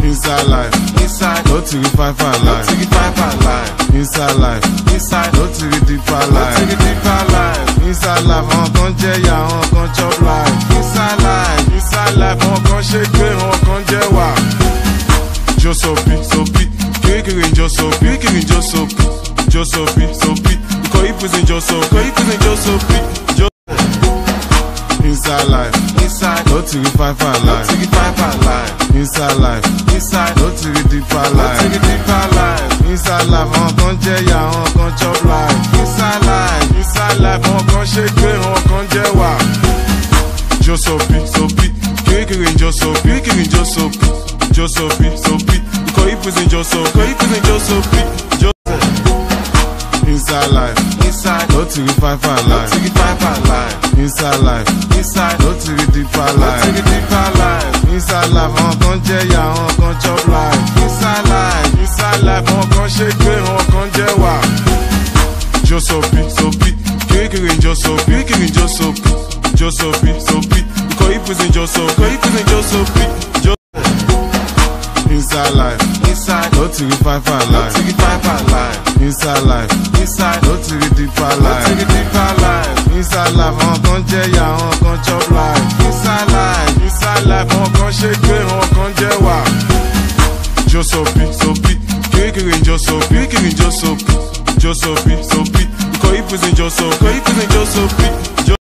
Inside life, inside, no to the five no life. to the five life. Inside life, Inside, no to the deeper no to life. the deeper life. Inside life, àwọn kan jẹ ya, àwọn kan chop life. Inside life, àwọn kan ṣe gbé, àwọn kan jẹ wà. Jo sopi, kirikiri jo sopi, jo sopi. Ikọ̀ ìpèsè jo sopi, jo. Inside life, Inside, no to the five no life. to the five life. Inside life, Inside, no to the deeper no to life. the deeper life. Inside life, àwọn kan jẹ ya, àwọn kan chop life. Inside life, àwọn kan ṣe gbé, àwọn kan jẹ wà. Jo sopi, kirikiri jo sopi, jo sopi. Ikọ̀ ìpèsè jo sopi, jo. Inside life, Inside, no to the five no life. to the five life. Inside life, Inside, no to the deeper no to life. the deeper life. Inside life, àwọn kan jẹ ya, àwọn kan chop life. Inside life, àwọn kan ṣe gbé, àwọn kan jẹ wà. Jo sopi, kirikiri jo sopi, jo sopi. Ikọ̀ ìpèsè jo sopi, jo. Inside life, Inside, no to the five no to life. the five life. Inside life, Inside, no to the deeper no to life. the deeper life. Inside life, àwọn kan jẹ ya, àwọn kan chop life. Inside life, àwọn kan ṣe gbé, àwọn kan jẹ wà. Jo sopi, kirikiri jo sopi, jo sopi. Ikọ̀ ìpèsè jo sopi, jo.